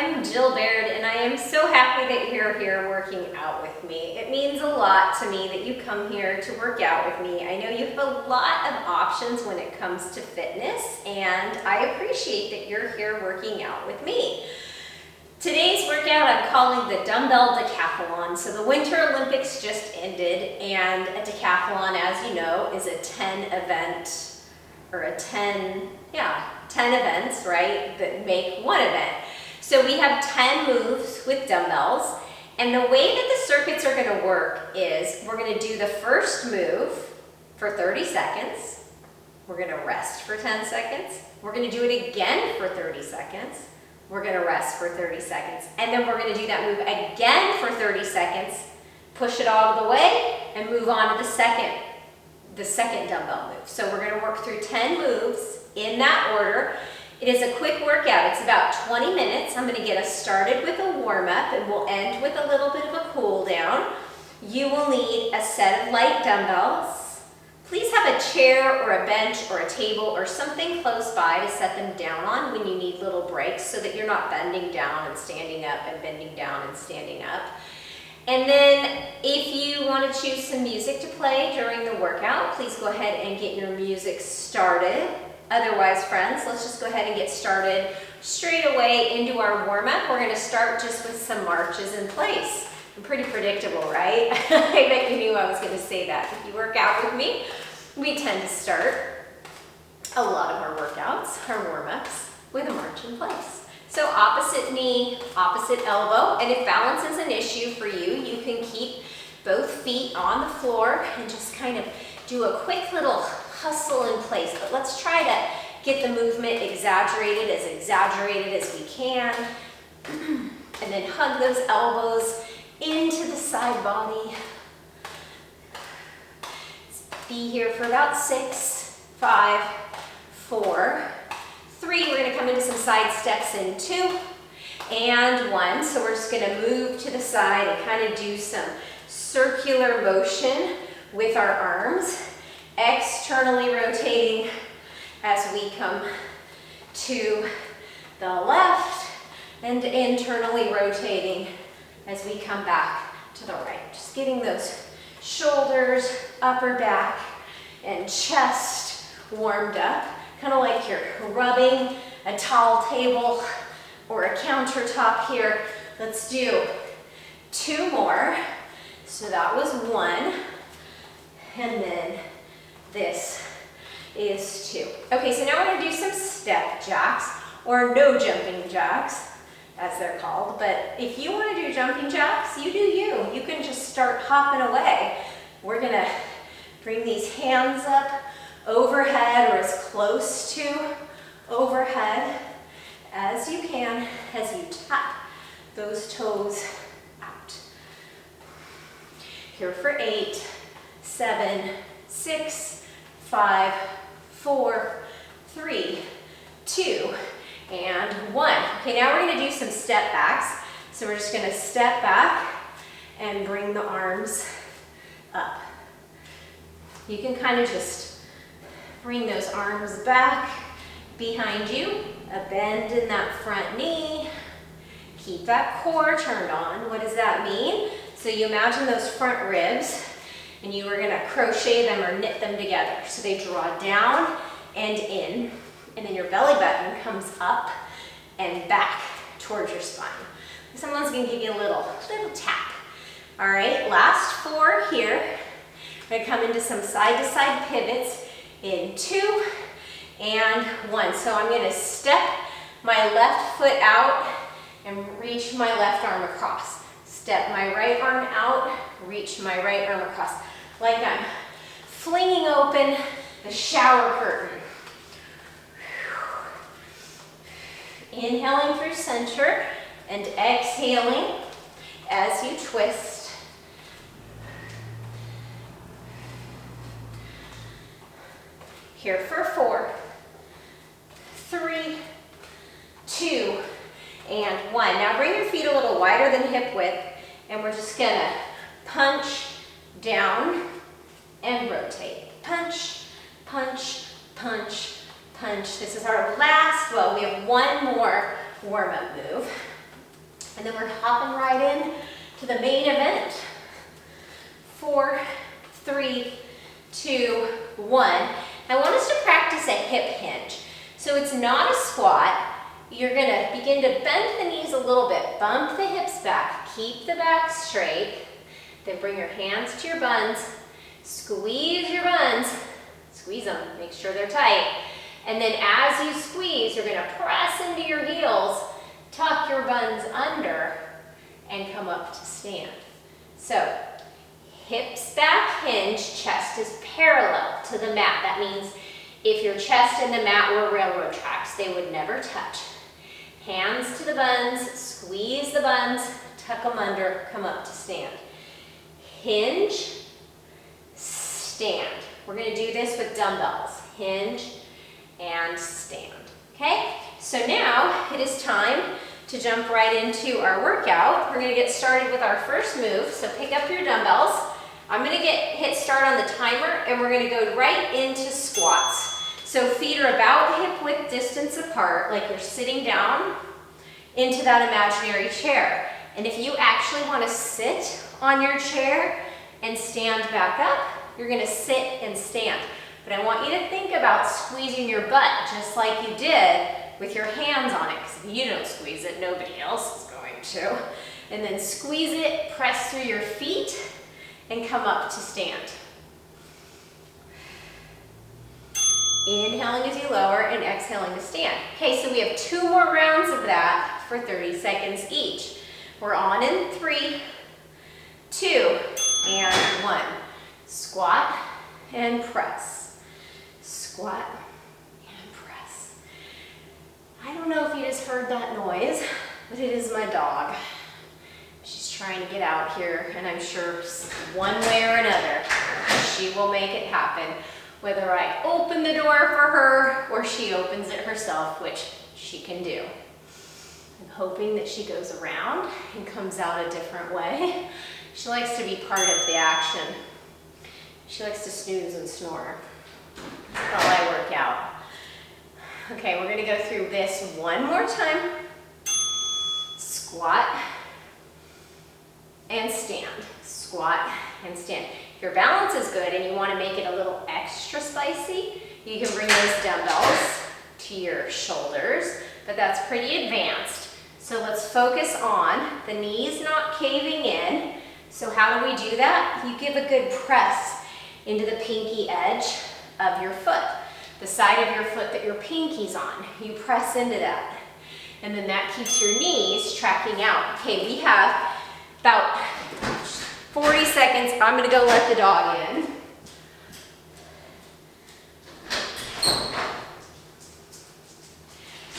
am Jill Baird, and I am so happy that you're here working out with me. It means a lot to me that you come here to work out with me. I know you have a lot of options when it comes to fitness, and I appreciate that you're here working out with me. Today's workout I'm calling the Dumbbell Decathlon. So the Winter Olympics just ended, and a decathlon, as you know, is a 10 events, right, that make one event. So we have 10 moves with dumbbells, and the way that the circuits are going to work is we're going to do the first move for 30 seconds, we're going to rest for 10 seconds, we're going to do it again for 30 seconds, we're going to rest for 30 seconds, and then we're going to do that move again for 30 seconds, push it all the way, and move on to the second dumbbell move. So we're going to work through 10 moves in that order. It is a quick workout. It's about 20 minutes. I'm going to get us started with a warm-up, and we'll end with a little bit of a cool down. You will need a set of light dumbbells. Please have a chair or a bench or a table or something close by to set them down on when you need little breaks so that you're not bending down and standing up and bending down and standing up. And then if you want to choose some music to play during the workout, please go ahead and get your music started. Otherwise, friends, let's just go ahead and get started straight away into our warm-up. We're going to start just with some marches in place. I'm pretty predictable, right? I bet you knew I was going to say that. If you work out with me, we tend to start a lot of our workouts, our warm-ups, with a march in place. So opposite knee, opposite elbow, and if balance is an issue for you, you can keep both feet on the floor and just kind of do a quick little hustle in place. But let's try to get the movement exaggerated as we can. And then hug those elbows into the side body. Be here for about 6, 5, 4, 3, we're going to come into some side steps in 2, and 1. So we're just going to move to the side and kind of do some circular motion with our arms, externally rotating as we come to the left, and internally rotating as we come back to the right. Just getting those shoulders, upper back, and chest warmed up. Kind of like you're rubbing a tall table or a countertop here. Let's do 2 more. So that was 1. And then this is 2. Okay, so now we're going to do some step jacks, or no jumping jacks, as they're called. But if you want to do jumping jacks, you do you. You can just start hopping away. We're going to bring these hands up overhead, or as close to overhead as you can as you tap those toes out. Here for 8, 7, 6, 5, 4, 3, 2, and 1. Okay, now we're going to do some step backs. So we're just going to step back and bring the arms up. You can kind of just bring those arms back behind you, a bend in that front knee. Keep that core turned on. What does that mean? So you imagine those front ribs, and you are going to crochet them or knit them together. So they draw down and in, and then your belly button comes up and back towards your spine. Someone's going to give you a little tap. All right, last 4 here. We're going to come into some side-to-side pivots in 2 and 1. So I'm going to step my left foot out and reach my left arm across. Step my right arm out, reach my right arm across. Like I'm flinging open the shower curtain. Inhaling through center and exhaling as you twist. Here for 4, 3, 2, and 1. Now bring your feet a little wider than hip width, and we're just going to punch down and rotate. Punch, punch, punch, punch. This is our last, well, we have 1 more warm-up move. And then we're hopping right in to the main event. 4, 3, 2, 1. I want us to practice a hip hinge. So it's not a squat. You're gonna begin to bend the knees a little bit, bump the hips back, keep the back straight, then bring your hands to your buns, squeeze your buns, squeeze them, make sure they're tight. And then as you squeeze, you're gonna press into your heels, tuck your buns under, and come up to stand. So, hips back hinge, chest is parallel to the mat. That means if your chest and the mat were railroad tracks, they would never touch. Hands to the buns, squeeze the buns, tuck them under, come up to stand. Hinge, stand. We're going to do this with dumbbells. Hinge and stand. Okay? So now it is time to jump right into our workout. We're going to get started with our first move. So pick up your dumbbells. I'm going to hit start on the timer, and we're going to go right into squats. So feet are about hip width distance apart, like you're sitting down into that imaginary chair. And if you actually want to sit on your chair and stand back up, you're going to sit and stand. But I want you to think about squeezing your butt just like you did with your hands on it, because if you don't squeeze it, nobody else is going to. And then squeeze it, press through your feet, and come up to stand. Inhaling as you lower and exhaling to stand. Okay, so we have 2 more rounds of that for 30 seconds each. We're on in 3, 2, and 1. Squat and press. Squat and press. I don't know if you just heard that noise, but it is my dog. She's trying to get out here, and I'm sure one way or another, she will make it happen. Whether I open the door for her or she opens it herself, which she can do. I'm hoping that she goes around and comes out a different way. She likes to be part of the action. She likes to snooze and snore while I work out. Okay, we're gonna go through this one more time. Squat and stand. Squat and stand. If your balance is good and you want to make it a little extra spicy, you can bring those dumbbells to your shoulders, but that's pretty advanced. So let's focus on the knees not caving in. So how do we do that? You give a good press into the pinky edge of your foot, the side of your foot that your pinky's on. You press into that. And then that keeps your knees tracking out. Okay, we have about 40 seconds. I'm gonna go let the dog in.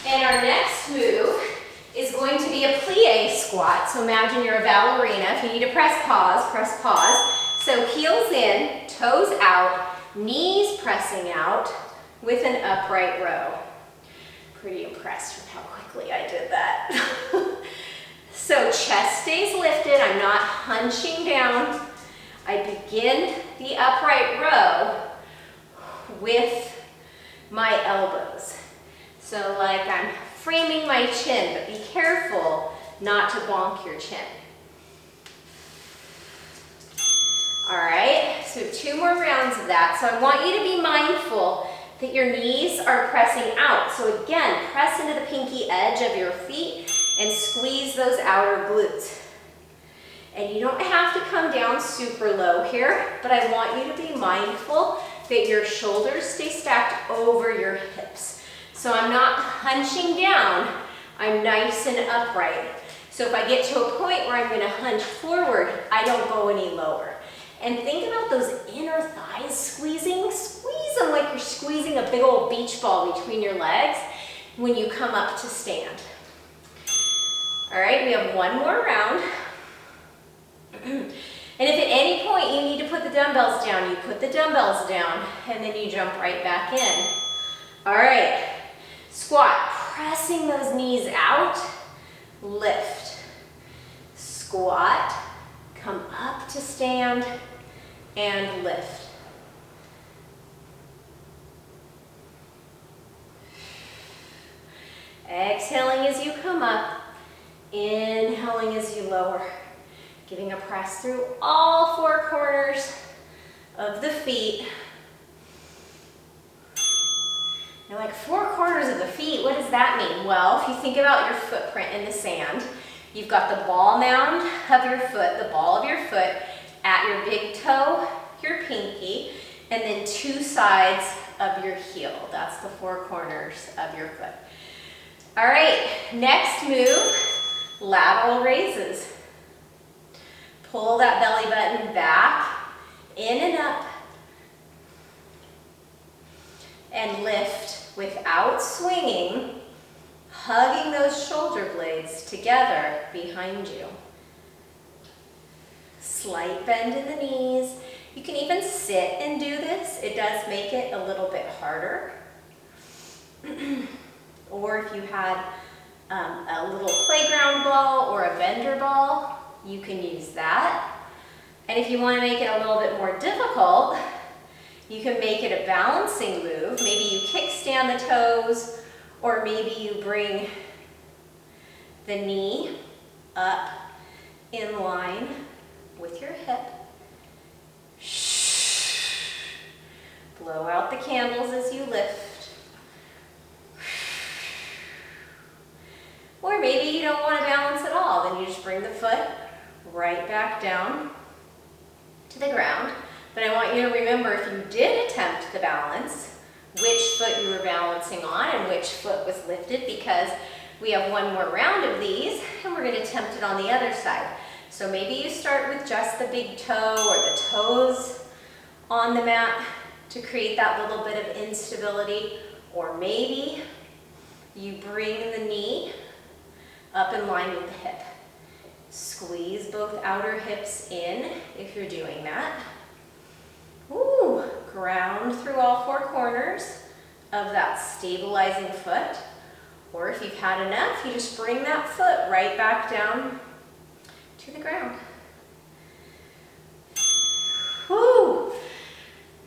And our next move is going to be a plie squat. So imagine you're a ballerina. If you need to press pause. So heels in, toes out, knees pressing out with an upright row. Pretty impressed with how quickly I did that. So chest stays lifted, I'm not hunching down. I begin the upright row with my elbows. So like I'm framing my chin, but be careful not to bonk your chin. All right, so 2 more rounds of that. So I want you to be mindful that your knees are pressing out. So again, press into the pinky edge of your feet and squeeze those outer glutes. And you don't have to come down super low here, but I want you to be mindful that your shoulders stay stacked over your hips. So I'm not hunching down, I'm nice and upright. So if I get to a point where I'm gonna hunch forward, I don't go any lower. And think about those inner thighs squeezing. Squeeze them like you're squeezing a big old beach ball between your legs when you come up to stand. All right, we have 1 more round. And if at any point you need to put the dumbbells down, you put the dumbbells down and then you jump right back in. All right, squat, pressing those knees out, lift. Squat, come up to stand and lift. Exhaling as you come up Inhaling as you lower, giving a press through all four corners of the feet. You're like, four corners of the feet, what does that mean? Well, if you think about your footprint in the sand, you've got the ball mound of your foot, the ball of your foot, at your big toe, your pinky, and then two sides of your heel. That's the four corners of your foot. All right, next move, lateral raises. Pull that belly button back, in and up, and lift without swinging, hugging those shoulder blades together behind you. Slight bend in the knees. You can even sit and do this. It does make it a little bit harder. Or if you had a little playground ball or a bender ball, you can use that. And if you want to make it a little bit more difficult, you can make it a balancing move. Maybe you kickstand the toes, or maybe you bring the knee up in line with your hip. Blow out the candles as you lift. Or maybe you don't want to balance at all, then you just bring the foot right back down to the ground. But I want you to remember, if you did attempt the balance, which foot you were balancing on and which foot was lifted, because we have one more round of these and we're going to attempt it on the other side. So maybe you start with just the big toe or the toes on the mat to create that little bit of instability, or maybe you bring the knee up in line with the hip. Squeeze both outer hips in if you're doing that. Ooh, ground through all four corners of that stabilizing foot. Or if you've had enough, you just bring that foot right back down to the ground. Woo! All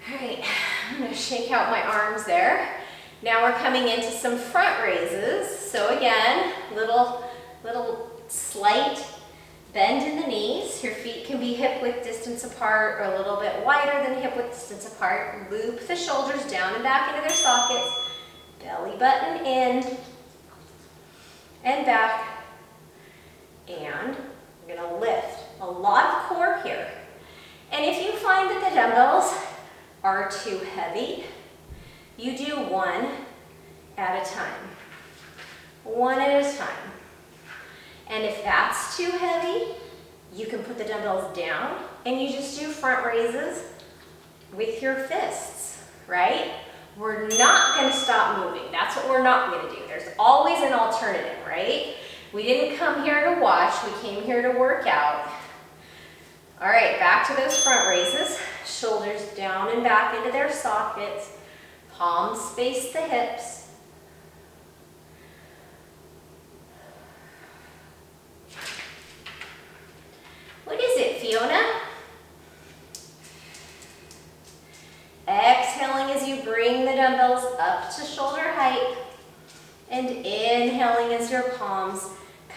right, I'm going to shake out my arms there. Now we're coming into some front raises. So again, little slight bend in the knees. Your feet can be hip-width distance apart or a little bit wider than hip-width distance apart. Loop the shoulders down and back into their sockets. Belly button in and back. And we're going to lift. A lot of core here. And if you find that the dumbbells are too heavy, you do one at a time. One at a time. And if that's too heavy, you can put the dumbbells down and you just do front raises with your fists, right? We're not going to stop moving. That's what we're not going to do. There's always an alternative, right? We didn't come here to watch, we came here to work out. All right, back to those front raises. Shoulders down and back into their sockets. Palms space the hips. What is it, Fiona? Exhaling as you bring the dumbbells up to shoulder height. And inhaling as your palms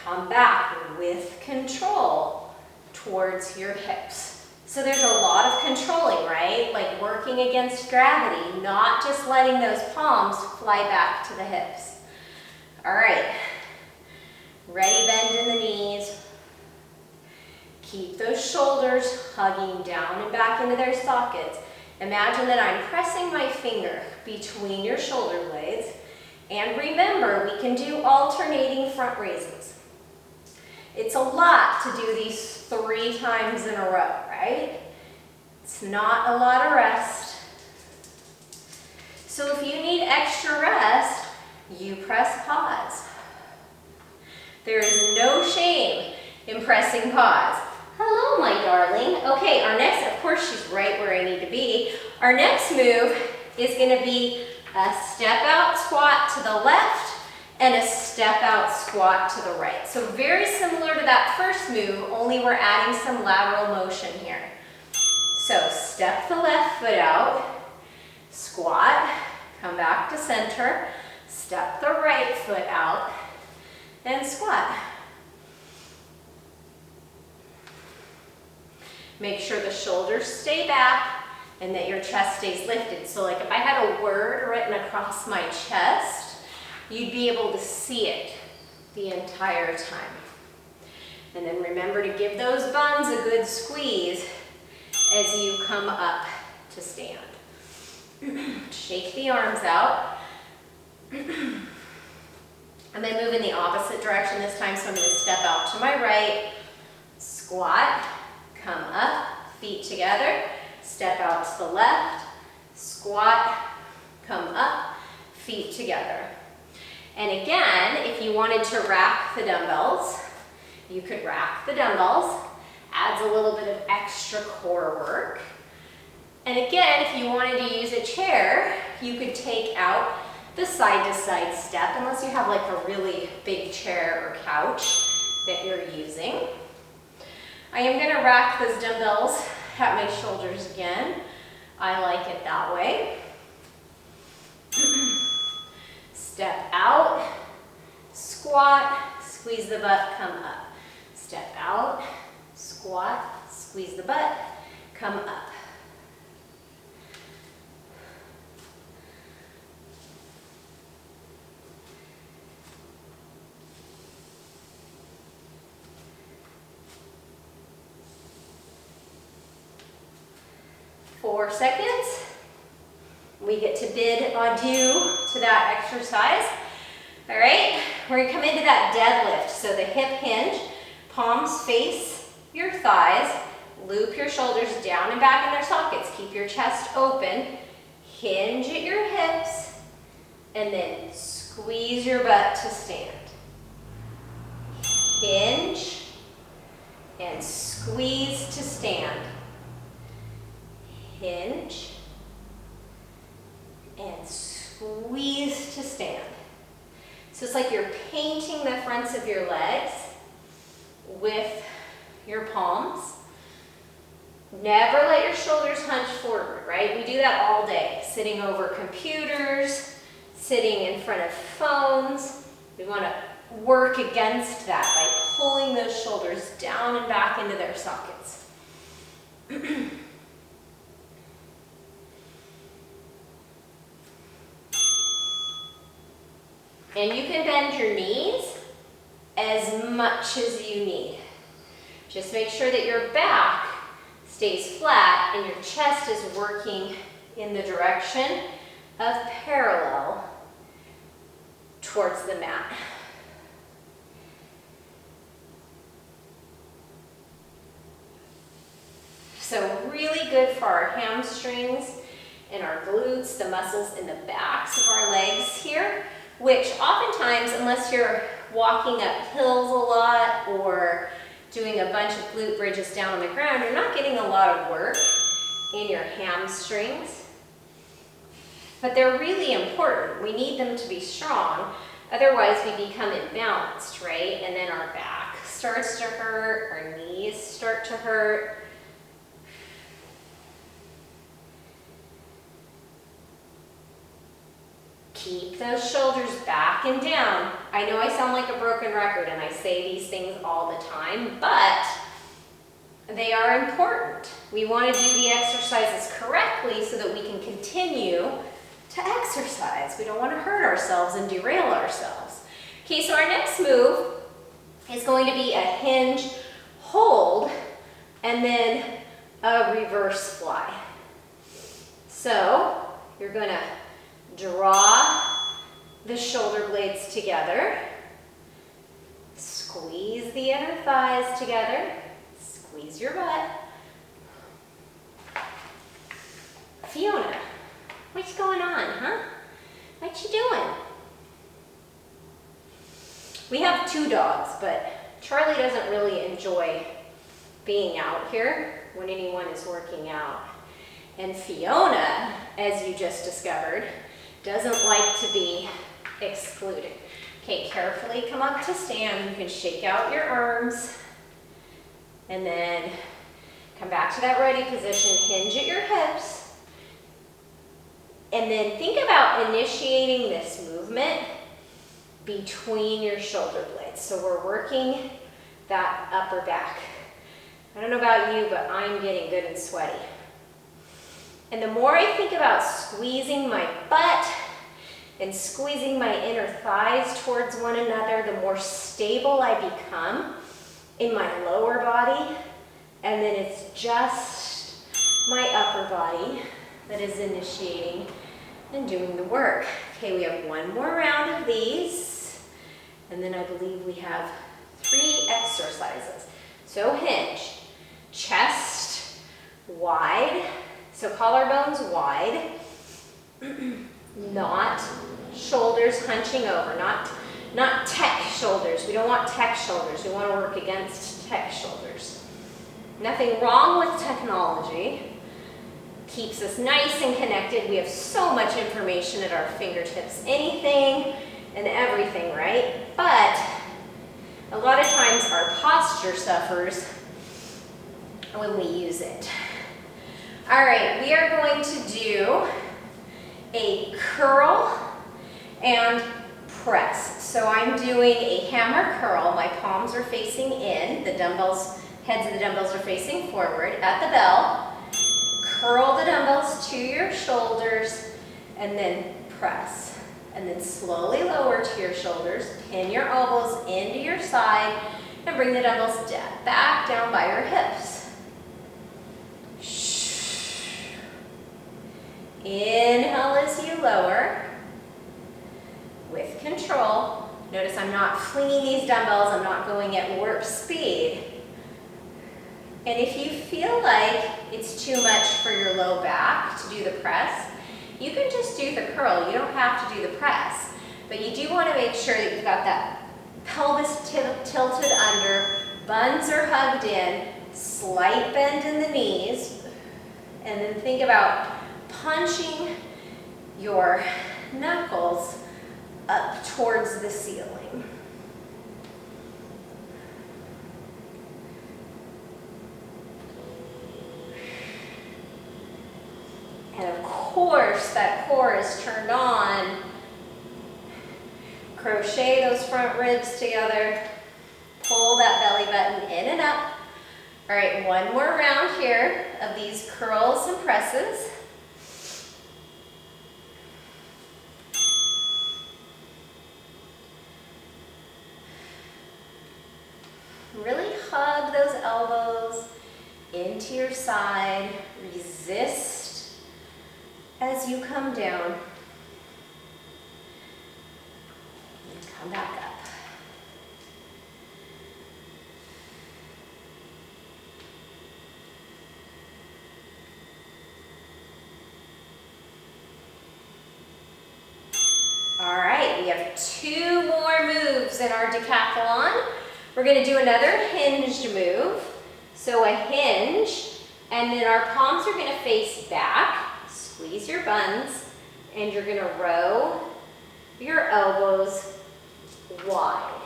come back with control towards your hips. So there's a lot of controlling, right? Like working against gravity, not just letting those palms fly back to the hips. All right. Ready, bend in the knees. Keep those shoulders hugging down and back into their sockets. Imagine that I'm pressing my finger between your shoulder blades. And remember, we can do alternating front raises. It's a lot to do these 3 times in a row, right? It's not a lot of rest. So if you need extra rest, you press pause. There is no shame in pressing pause. Hello, my darling. Okay, our next, of course, she's right where I need to be. Our next move is going to be a step out squat to the left and a step out squat to the right. So very similar to that first move, only we're adding some lateral motion here. So step the left foot out, squat, come back to center, step the right foot out, and squat. Make sure the shoulders stay back and that your chest stays lifted. So like if I had a word written across my chest, you'd be able to see it the entire time. And then remember to give those buns a good squeeze as you come up to stand. Shake the arms out. I'm going to move in the opposite direction this time, so I'm going to step out to my right, squat, come up, feet together, step out to the left, squat, come up, feet together. And again, if you wanted to rack the dumbbells, you could rack the dumbbells, adds a little bit of extra core work. And again, if you wanted to use a chair, you could take out the side-to-side step, unless you have like a really big chair or couch that you're using. I am going to rack those dumbbells at my shoulders again. I like it that way. Step out, squat, squeeze the butt, come up. Step out, squat, squeeze the butt, come up. Seconds. We get to bid adieu to that exercise. All right, we're gonna come into that deadlift. So the hip hinge, palms face your thighs, loop your shoulders down and back in their sockets. Keep your chest open, hinge at your hips, and then squeeze your butt to stand. Hinge and squeeze to stand. Hinge and squeeze to stand. So it's like you're painting the fronts of your legs with your palms. Never let your shoulders hunch forward, right? We do that all day, sitting over computers, sitting in front of phones. We want to work against that by pulling those shoulders down and back into their sockets. And you can bend your knees as much as you need. Just make sure that your back stays flat and your chest is working in the direction of parallel towards the mat. So really good for our hamstrings and our glutes, the muscles in the backs of our legs here, which oftentimes, unless you're walking up hills a lot or doing a bunch of glute bridges down on the ground, you're not getting a lot of work in your hamstrings. But they're really important. We need them to be strong. Otherwise, we become imbalanced, right? And then our back starts to hurt, our knees start to hurt. Keep those shoulders back and down. I know I sound like a broken record and I say these things all the time, but they are important. We want to do the exercises correctly so that we can continue to exercise. We don't want to hurt ourselves and derail ourselves. Okay, so our next move is going to be a hinge hold and then a reverse fly. So you're going to draw the shoulder blades together, squeeze the inner thighs together, squeeze your butt. Fiona, what's going on, huh? What you doing? We have 2 dogs, but Charlie doesn't really enjoy being out here when anyone is working out. And Fiona, as you just discovered, doesn't like to be excluded. Okay, carefully come up to stand. You can shake out your arms and then come back to that ready position. Hinge at your hips. And then think about initiating this movement between your shoulder blades. So we're working that upper back. I don't know about you, but I'm getting good and sweaty. And the more I think about squeezing my butt and squeezing my inner thighs towards one another, the more stable I become in my lower body. And then it's just my upper body that is initiating and doing the work. Okay, we have one more round of these. And then I believe we have 3 exercises. So hinge, chest wide, so collarbones wide, not shoulders hunching over, not tech shoulders. We don't want tech shoulders. We want to work against tech shoulders. Nothing wrong with technology. Keeps us nice and connected. We have so much information at our fingertips, anything and everything, right? But a lot of times our posture suffers when we use it. All right, we are going to do a curl and press. So I'm doing a hammer curl. My palms are facing in. The dumbbells, heads of the dumbbells are facing forward at the bell. Curl the dumbbells to your shoulders and then press. And then slowly lower to your shoulders. Pin your elbows into your side and bring the dumbbells back down by your hips. Inhale as you lower with control. Notice I'm not flinging these dumbbells. I'm not going at warp speed. And if you feel like it's too much for your low back to do the press, you can just do the curl. You don't have to do the press. But you do want to make sure that you've got that pelvis tilted under, buns are hugged in, slight bend in the knees, and then think about punching your knuckles up towards the ceiling. And of course, that core is turned on. Crochet those front ribs together. Pull that belly button in and up. All right, one more round here of these curls and presses. Really hug those elbows into your side. Resist as you come down. And come back up. All right, we have 2 more moves in our decathlon. We're going to do another hinged move. So a hinge, and then our palms are going to face back. Squeeze your buns, and you're going to row your elbows wide.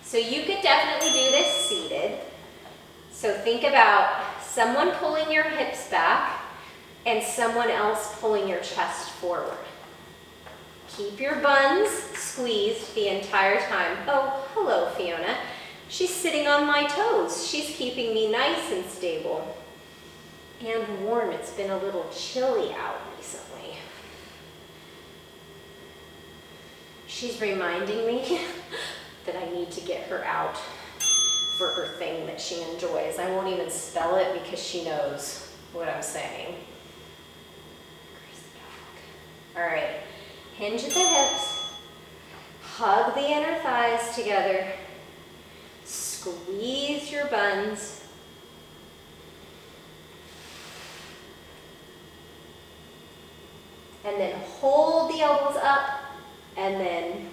So you could definitely do this seated. So think about someone pulling your hips back and someone else pulling your chest forward. Keep your buns squeezed the entire time. Oh, hello, Fiona. She's sitting on my toes. She's keeping me nice and stable and warm. It's been a little chilly out recently. She's reminding me that I need to get her out for her thing that she enjoys. I won't even spell it because she knows what I'm saying. All right, hinge at the hips. Hug the inner thighs together. Squeeze your buns. And then hold the elbows up and then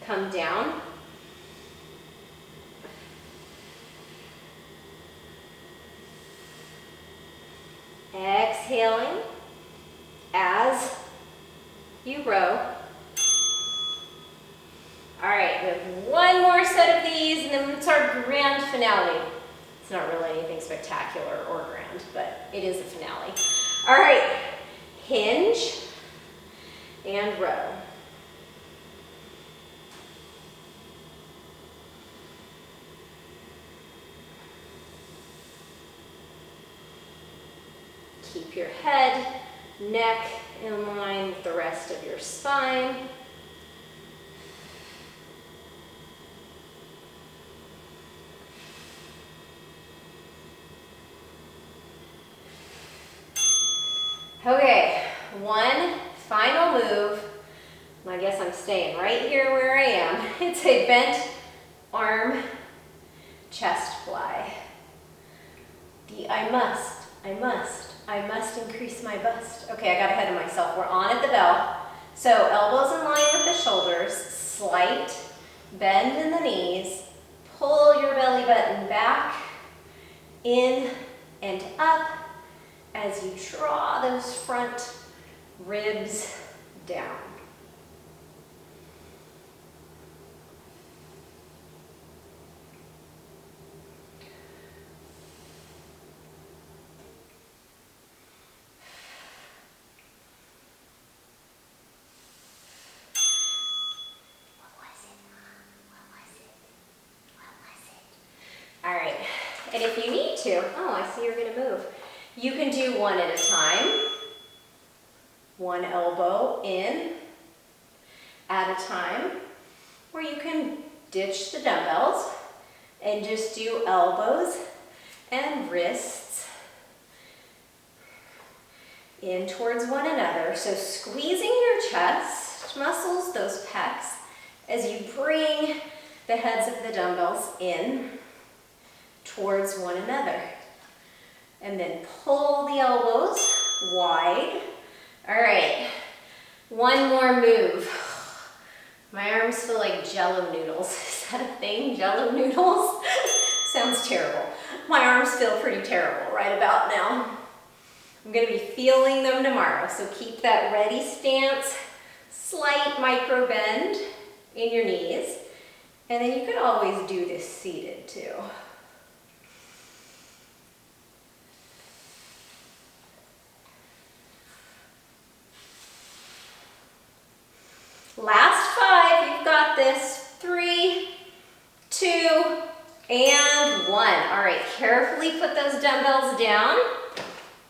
come down. Exhaling as you row. All right, we have one more set of these, and then it's our grand finale. It's not really anything spectacular or grand, but it is a finale. All right, hinge and row. keep your head, neck in line with the rest of your spine. Okay, one final move. I guess I'm staying right here where I am. It's a bent arm chest fly. I must increase my bust. Okay, I got ahead of myself. We're on at the bell. So elbows in line with the shoulders, slight bend in the knees, pull your belly button back, in and up as you draw those front ribs down. All right, and if you need to, oh, I see you're gonna move. You can do one at a time. One elbow in at a time, or you can ditch the dumbbells and just do elbows and wrists in towards one another. So squeezing your chest muscles, those pecs, as you bring the heads of the dumbbells in towards one another. And then pull the elbows wide. All right, one more move. My arms feel like Jell-O noodles. Is that a thing, Jell-O noodles? Sounds terrible. My arms feel pretty terrible right about now. I'm gonna be feeling them tomorrow, so keep that ready stance, slight micro bend in your knees, and then you could always do this seated too. Last 5, you've got this. 3, 2, and 1. All right, carefully put those dumbbells down.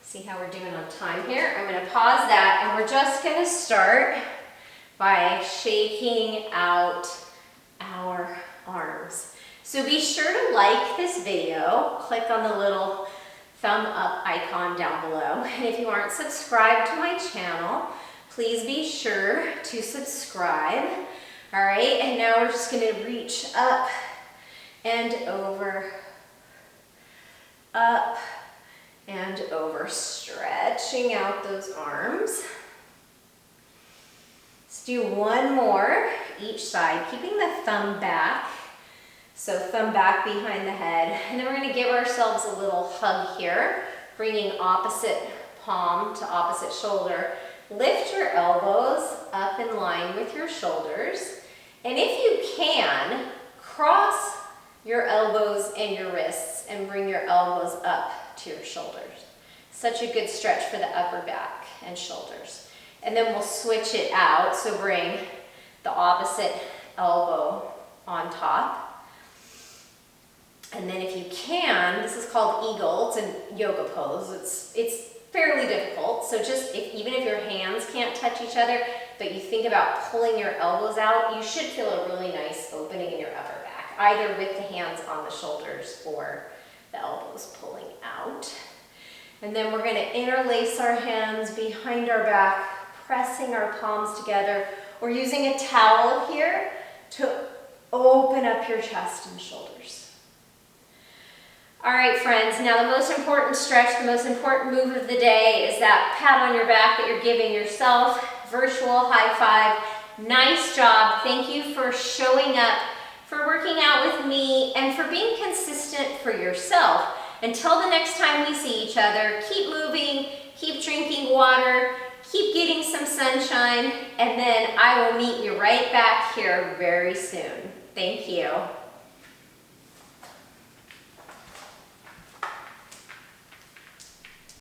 See how we're doing on time here? I'm gonna pause that, and we're just gonna start by shaking out our arms. So be sure to like this video. Click on the little thumb up icon down below. And if you aren't subscribed to my channel, please be sure to subscribe. All right, and now we're just gonna reach up and over, up and over, stretching out those arms. Let's do one more each side, keeping the thumb back. So thumb back behind the head, and then we're gonna give ourselves a little hug here, bringing opposite palm to opposite shoulder. Lift your elbows up in line with your shoulders. And if you can, cross your elbows and your wrists and bring your elbows up to your shoulders. Such a good stretch for the upper back and shoulders. And then we'll switch it out. So bring the opposite elbow on top. And then if you can, this is called eagle. It's a yoga pose. It's fairly difficult, so just even if your hands can't touch each other, but you think about pulling your elbows out, you should feel a really nice opening in your upper back, either with the hands on the shoulders or the elbows pulling out. And then we're going to interlace our hands behind our back, pressing our palms together, or using a towel here to open up your chest and shoulders. All right, friends, now the most important stretch, the most important move of the day is that pat on your back that you're giving yourself, virtual high five. Nice job. Thank you for showing up, for working out with me, and for being consistent for yourself. Until the next time we see each other, keep moving, keep drinking water, keep getting some sunshine, and then I will meet you right back here very soon. Thank you.